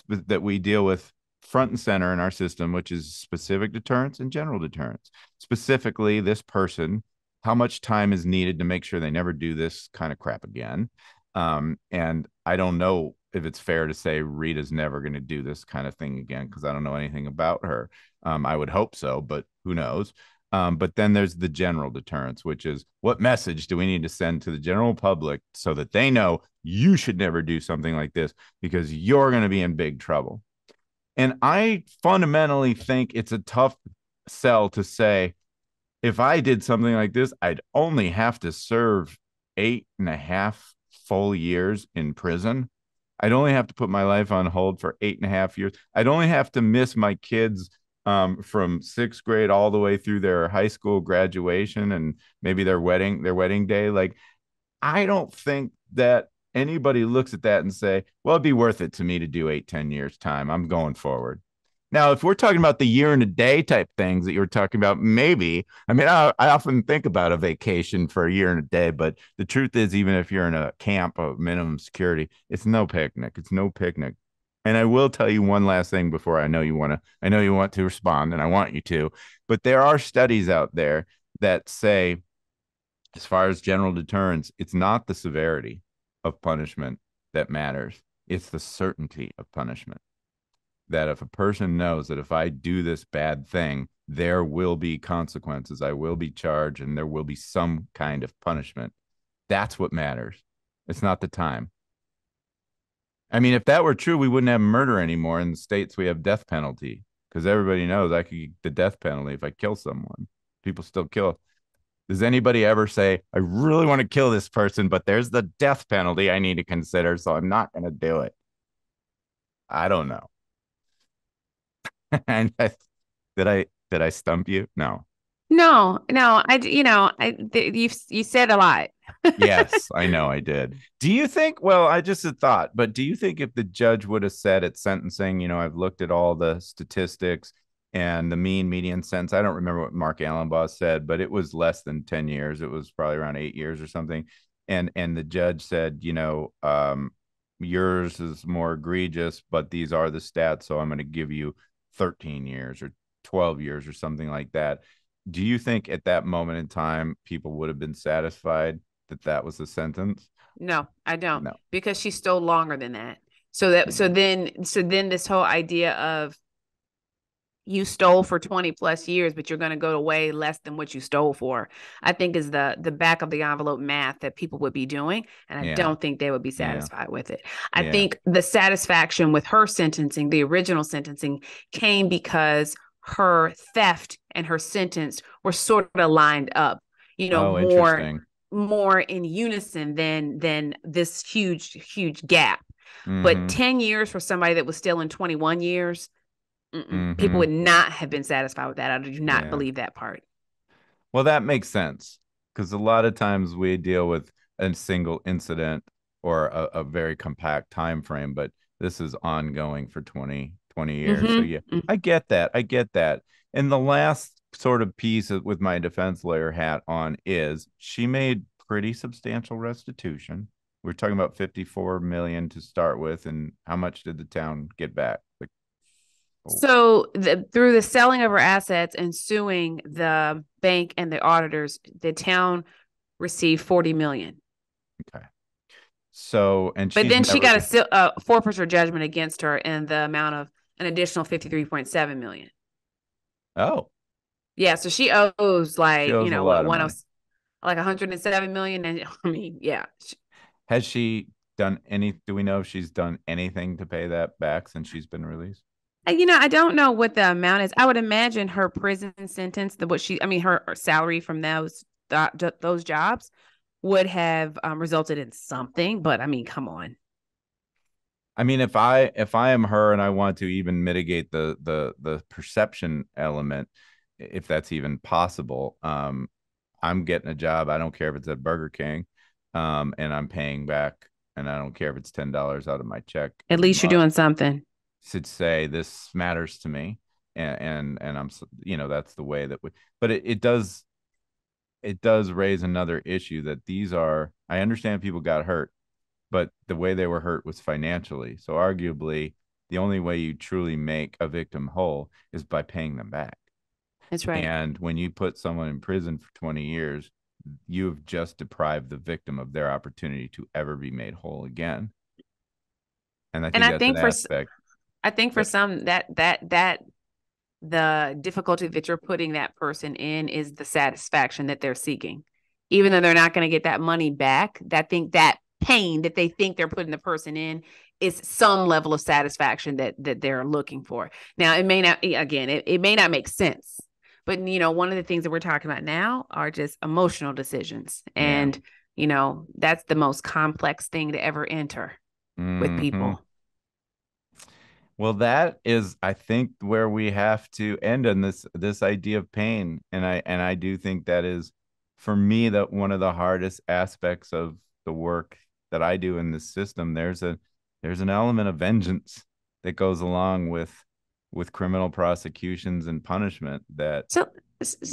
that we deal with front and center in our system, which is specific deterrence and general deterrence. Specifically, this person, how much time is needed to make sure they never do this kind of crap again. And I don't know if it's fair to say Rita's never going to do this kind of thing again because I don't know anything about her. I would hope so, but who knows? But then there's the general deterrence, which is what message do we need to send to the general public so that they know you should never do something like this because you're going to be in big trouble. And I fundamentally think it's a tough sell to say, if I did something like this, I'd only have to serve 8.5 full years in prison. I'd only have to put my life on hold for 8.5 years. I'd only have to miss my kids from sixth grade all the way through their high school graduation and maybe their wedding day. Like, I don't think that anybody looks at that and say, well, it'd be worth it to me to do 8-10 years time. I'm going forward. Now, if we're talking about the year and a day type things that you were talking about, maybe. I mean, I often think about a vacation for a year and a day, but the truth is, even if you're in a camp of minimum security, it's no picnic. It's no picnic. And I will tell you one last thing before I know you want to respond, and I want you to, but there are studies out there that say, as far as general deterrence, it's not the severity of punishment that matters. It's the certainty of punishment. That if a person knows that if I do this bad thing, there will be consequences, I will be charged, and there will be some kind of punishment. That's what matters. It's not the time. I mean, if that were true, we wouldn't have murder anymore. In the States, we have death penalty because everybody knows I could get the death penalty if I kill someone. People still kill. Does anybody ever say, I really want to kill this person, but there's the death penalty I need to consider, so I'm not going to do it? I don't know. And did I stump you? No. No, no, you said a lot. Yes, I know I did. Do you think, well, I just had thought, but do you think if the judge would have said at sentencing, I've looked at all the statistics and the mean median sentence, I don't remember what Mark Allenbaugh said, but it was less than 10 years. It was probably around 8 years or something. And the judge said, yours is more egregious, but these are the stats. So I'm going to give you 13 years or 12 years or something like that. Do you think at that moment in time, people would have been satisfied that that was the sentence? No, I don't, No. because she stole longer than that. So then this whole idea of you stole for 20 plus years, but you're going to go away less than what you stole for, I think is the back of the envelope math that people would be doing. And I Yeah. don't think they would be Yeah. satisfied with it. I Yeah. think the satisfaction with her sentencing, the original sentencing, came because her theft and her sentence were sort of lined up, Oh, interesting. more in unison than this huge gap. But Mm-hmm. 10 years for somebody that was still in 21 years, people Mm-hmm. would not have been satisfied with that. I do not Yeah. believe that part. Well, that makes sense because a lot of times we deal with a single incident or a very compact time frame, but this is ongoing for 20 years. So yeah, Mm-hmm. I get that. I get that. And the last sort of piece with my defense lawyer hat on is she made pretty substantial restitution. We're talking about 54 million to start with, and how much did the town get back? Like, oh, So through the selling of her assets and suing the bank and the auditors, the town received 40 million. okay. So, and But she's then she never got a forfeiture judgment against her in the amount of an additional 53.7 million. oh, Yeah, so she owes she like, owes a what lot of one money. of like 107 million. And I mean, yeah. Has she done any, do we know if she's done anything to pay that back since she's been released? I don't know what the amount is. I would imagine her prison sentence, her salary from those jobs would have resulted in something. But I mean, come on. I mean, if I am her and I want to even mitigate the perception element, if that's even possible, I'm getting a job. I don't care if it's at Burger King, and I'm paying back, and I don't care if it's $10 out of my check At every least you're month. doing something. Should say this matters to me, and I'm, that's the way that we. But it does raise another issue that these are. I understand people got hurt, but the way they were hurt was financially. So arguably, the only way you truly make a victim whole is by paying them back. That's right. And when you put someone in prison for 20 years, you've just deprived the victim of their opportunity to ever be made whole again. And I And think that's an aspect I think for that, some that the difficulty that you're putting that person in is the satisfaction that they're seeking. Even though they're not going to get that money back, that pain that they think they're putting the person in is some level of satisfaction that they're looking for. Now, it may not, again, it may not make sense, but one of the things that we're talking about now are just emotional decisions. yeah. And, that's the most complex thing to ever enter with Hmm. people. Well, that is, I think, where we have to end on this idea of pain, and I do think that is, for me, that one of the hardest aspects of the work that I do in this system. There's an element of vengeance that goes along with criminal prosecutions and punishment that So,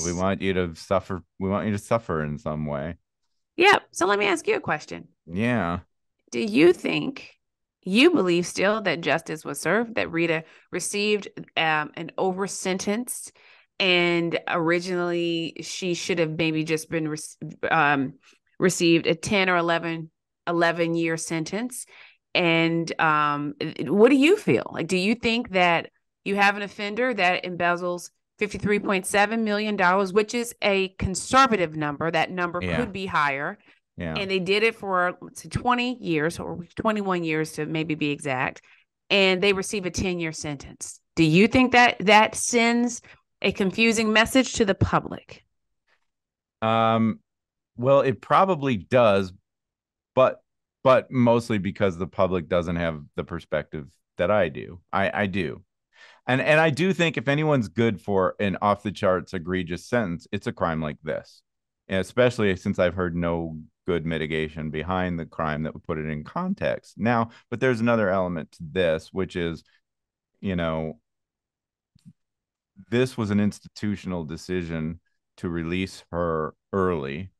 we want you to suffer. We want you to suffer in some way. yeah. So let me ask you a question. Yeah, Do you believe still that justice was served, that Rita received an over sentence, and originally she should have maybe just been received a 10 or 11 year sentence? And what do you feel? Like, do you think that you have an offender that embezzles $53.7 million, which is a conservative number? That number yeah, could be higher, yeah. and they did it for 20 years or 21 years to maybe be exact, and they receive a 10-year sentence. Do you think that sends a confusing message to the public? Um, well, it probably does, but mostly because the public doesn't have the perspective that I do. I do. And I do think if anyone's good for an off the charts egregious sentence, it's a crime like this. And especially since I've heard no good mitigation behind the crime that would put it in context. Now, but there's another element to this, which is, you know, this was an institutional decision to release her early,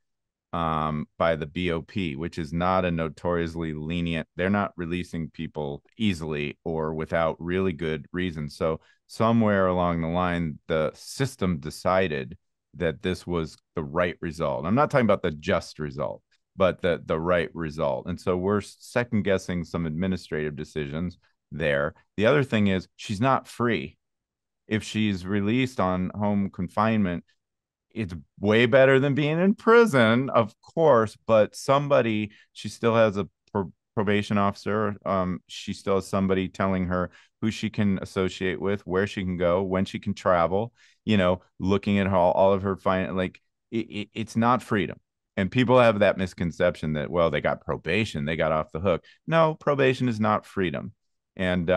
by the BOP, which is not a notoriously lenient. They're not releasing people easily or without really good reason. So somewhere along the line, the system decided that this was the right result. I'm not talking about the just result, but the right result. And so we're second guessing some administrative decisions there. The other thing is she's not free. If she's released on home confinement, it's way better than being in prison, of course, but she still has a probation officer. She still has somebody telling her who she can associate with, where she can go, when she can travel, looking at all of her fine, like it's not freedom. And people have that misconception that, well, they got probation, they got off the hook. No, probation is not freedom. And,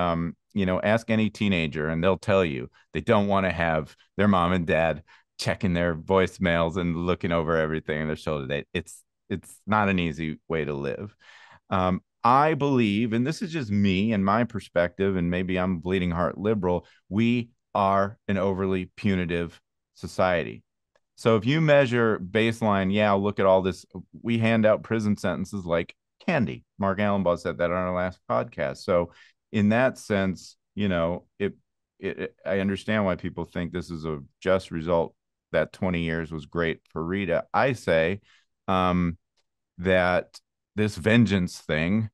ask any teenager and they'll tell you they don't want to have their mom and dad checking their voicemails and looking over everything in their shoulder. It's not an easy way to live. I believe, and this is just me and my perspective, and maybe I'm bleeding heart liberal, we are an overly punitive society. So if you measure baseline, yeah, look at all this. We hand out prison sentences like candy. Mark Allenbaugh said that on our last podcast. So in that sense, I understand why people think this is a just result, that 20 years was great for Rita. I say that this vengeance thing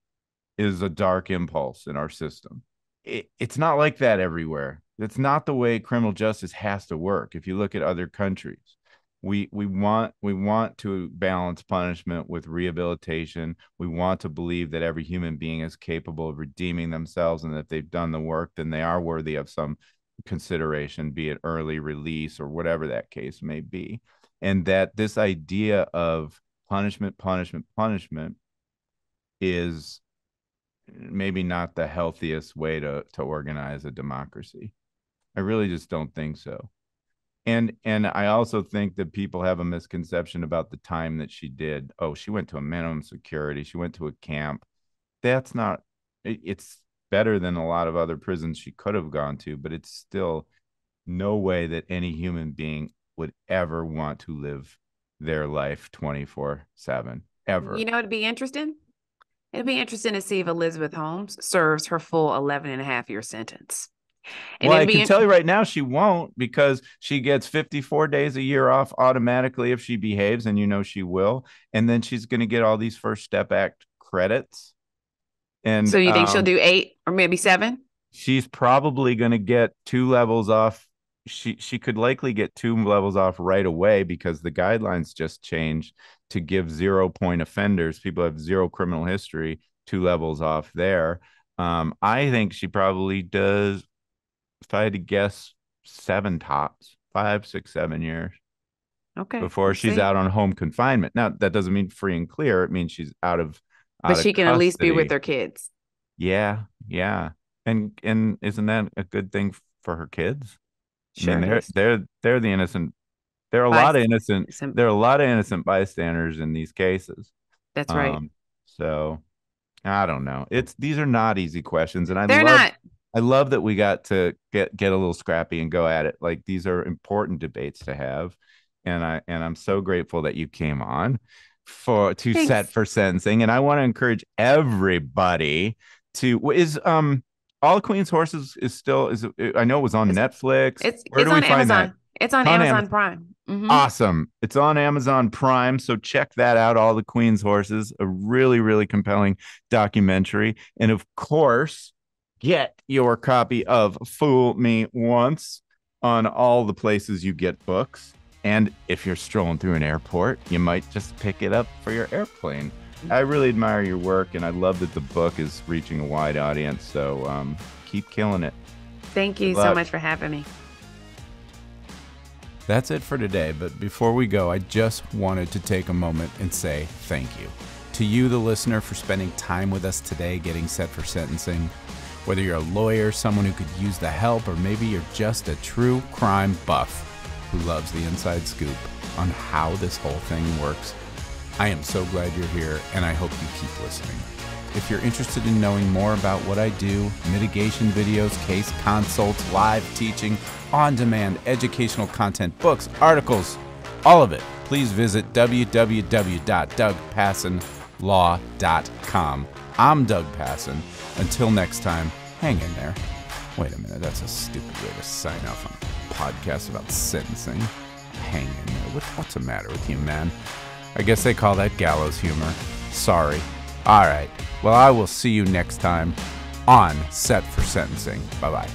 is a dark impulse in our system. It's not like that everywhere. That's not the way criminal justice has to work. If you look at other countries, we want to balance punishment with rehabilitation. We want to believe that every human being is capable of redeeming themselves, and that if they've done the work, then they are worthy of some consideration, be it early release or whatever that case may be. And that this idea of punishment is maybe not the healthiest way to organize a democracy. I really just don't think so. And I also think that people have a misconception about the time that she did. Oh, she went to a minimum security. She went to a camp. That's not, it's better than a lot of other prisons she could have gone to, but it's still no way that any human being would ever want to live their life 24/7, ever. It'd be interesting. It'd be interesting to see if Elizabeth Holmes serves her full 11 and a half year sentence. And well, I can tell you right now, she won't, because she gets 54 days a year off automatically if she behaves, and she will. And then she's going to get all these First Step Act credits. And so you think she'll do 8 or maybe 7? She's probably going to get 2 levels off. She could likely get 2 levels off right away, because the guidelines just changed to give 0-point offenders, people have 0 criminal history, 2 levels off there. I think she probably does, if I had to guess, 7 tops, 5, 6, 7 years. Okay. Before she's out on home confinement. Now, that doesn't mean free and clear. It means she's out of But she can custody. At least be with her kids. Yeah. And isn't that a good thing for her kids? Sure. I mean, they're the innocent. There are a lot of innocent bystanders in these cases. That's right. So I don't know. These are not easy questions, and I love that we got to get a little scrappy and go at it. Like, these are important debates to have, and I'm so grateful that you came on to Thanks. Set for Sentencing. And I want to encourage everybody to All Queen's Horses I know it was on Netflix. Where do we find that? It's on Amazon Prime. Mm-hmm. Awesome. It's on Amazon Prime. So check that out. All the Queen's Horses, a really, really compelling documentary. And of course, get your copy of Fool Me Once on all the places you get books. And if you're strolling through an airport, you might just pick it up for your airplane. I really admire your work, and I love that the book is reaching a wide audience. So keep killing it. Thank you so much for having me. That's it for today, but before we go, I just wanted to take a moment and say thank you to you, the listener, for spending time with us today getting set for sentencing. Whether you're a lawyer, someone who could use the help, or maybe you're just a true crime buff who loves the inside scoop on how this whole thing works, I am so glad you're here, and I hope you keep listening. If you're interested in knowing more about what I do, mitigation videos, case consults, live teaching, on-demand educational content, books, articles, all of it, please visit www.dougpassonlaw.com. I'm Doug Passon. Until next time, hang in there. Wait a minute, that's a stupid way to sign off on a podcast about sentencing. Hang in there. What's the matter with you, man? I guess they call that gallows humor. Sorry. All right. Well, I will see you next time on Set for Sentencing. Bye-bye.